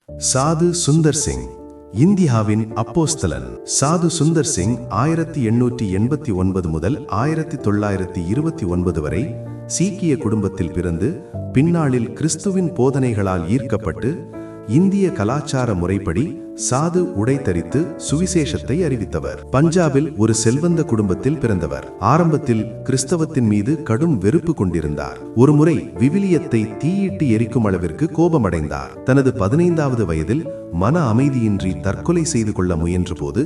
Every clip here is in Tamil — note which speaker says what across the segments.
Speaker 1: சாது சுந்தர் சிங் இந்தியாவின் அப்போஸ்தலன். சாது சுந்தர் சிங் 1889 முதல் 1929 வரை சீக்கிய குடும்பத்தில் பிறந்து பின்னாளில் கிறிஸ்துவின் போதனைகளால் ஈர்க்கப்பட்டு இந்திய கலாச்சார முறைப்படி சாது உடை தரித்து சுவிசேஷத்தை அறிவித்தவர். பஞ்சாபில் ஒரு செல்வந்த குடும்பத்தில் பிறந்தவர். ஆரம்பத்தில் கிறிஸ்தவத்தின் மீது கடும் வெறுப்பு கொண்டிருந்தார். ஒருமுறை விவிலியத்தை தீயிட்டு எரிக்கும் அளவிற்கு கோபமடைந்தார். தனது 15வது வயதில் மன அமைதியின்றி தற்கொலை செய்து கொள்ள முயன்றபோது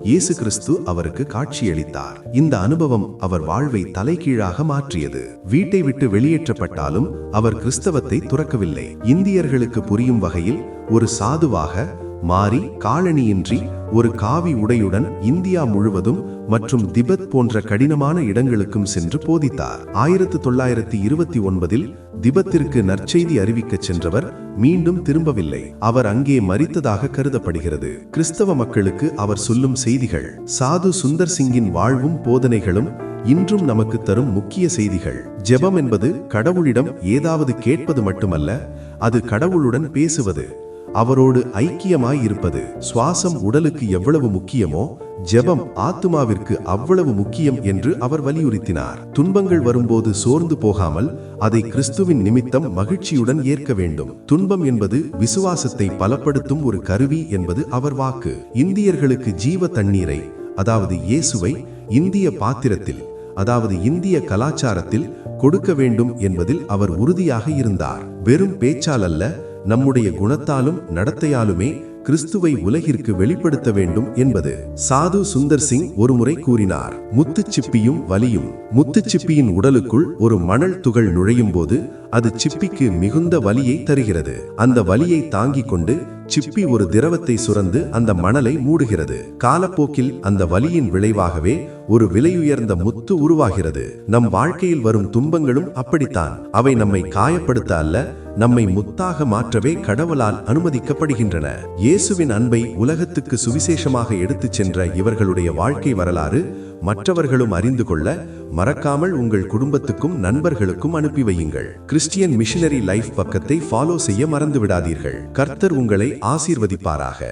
Speaker 1: இயேசு கிறிஸ்து அவருக்கு காட்சியளித்தார். இந்த அனுபவம் அவர் வாழ்வை தலைகீழாக மாற்றியது. வீட்டை விட்டு வெளியேற்றப்பட்டாலும் அவர் கிறிஸ்தவத்தை துறக்கவில்லை. இந்தியர்களுக்கு புரியும் வகையில் ஒரு சாதுவாக மாறி காலணியின்றி ஒரு காவி உடையுடன் இந்தியா முழுவதும் மற்றும் திபெத் போன்ற கடினமான இடங்களுக்கும் சென்று போதித்தார். 1929 திபெத்திற்கு நற்செய்தி அறிவிக்கச் சென்றவர் மீண்டும் திரும்பவில்லை. அவர் அங்கே மரித்ததாக கருதப்படுகிறது. கிறிஸ்தவ மக்களுக்கு அவர் சொல்லும் செய்திகள். சாது சுந்தர் சிங்கின் வாழ்வும் போதனைகளும் இன்றும் நமக்கு தரும் முக்கிய செய்திகள். ஜெபம் என்பது கடவுளிடம் ஏதாவது கேட்பது மட்டுமல்ல, அது கடவுளுடன் பேசுவது, அவரோடு ஐக்கியமாய் இருப்பது. சுவாசம் உடலுக்கு எவ்வளவு முக்கியமோ ஜெபம் ஆத்துமாவிற்கு அவ்வளவு முக்கியம் என்று அவர் வலியுறுத்தினார். துன்பங்கள் வரும்போது சோர்ந்து போகாமல் அதை கிறிஸ்துவின் நிமித்தம் மகிழ்ச்சியுடன் ஏற்க வேண்டும். துன்பம் என்பது விசுவாசத்தை பலப்படுத்தும் ஒரு கருவி என்பது அவர் வாக்கு. இந்தியர்களுக்கு ஜீவ தண்ணீரை, அதாவது இயேசுவை இந்திய பாத்திரத்தில், அதாவது இந்திய கலாச்சாரத்தில் கொடுக்க வேண்டும் என்பதில் அவர் உறுதியாக இருந்தார். வெறும் பேச்சால் அல்ல, நம்முடைய குணத்தாலும் நடத்தையாலுமே கிறிஸ்துவை உலகிற்கு வெளிப்படுத்த வேண்டும் என்பது சாது சுந்தர் சிங் ஒருமுறை கூறினார். முத்துச்சிப்பியும் வலியும். முத்துச்சிப்பியின் உடலுக்குள் ஒரு மணல் துகள் நுழையும் போது அது சிப்பிக்கு மிகுந்த வலியை தருகிறது. அந்த வலியை தாங்கிக் கொண்டு சிப்பி ஒரு திரவத்தை சுரந்து அந்த மணலை மூடுகிறது. காலப்போக்கில் அந்த வலியின் விளைவாகவே ஒரு விலையுயர்ந்த முத்து உருவாகிறது. நம் வாழ்க்கையில் வரும் துன்பங்களும் அப்படித்தான். அவை நம்மை காயப்படுத்த அல்ல, நம்மை முத்தாக மாற்றவே கடவுளால் அனுமதிக்கப்படுகின்றன. இயேசுவின் அன்பை உலகத்துக்கு சுவிசேஷமாக எடுத்துச் சென்ற இவர்களுடைய வாழ்க்கை வரலாறு மற்றவர்களும் அறிந்து கொள்ள மறக்காமல் உங்கள் குடும்பத்துக்கும் நண்பர்களுக்கும் அனுப்பி வையுங்கள். கிறிஸ்டியன் மிஷனரி லைஃப் பக்கத்தை ஃபாலோ செய்ய மறந்து விடாதீர்கள். கர்த்தர் உங்களை ஆசீர்வதிப்பாராக.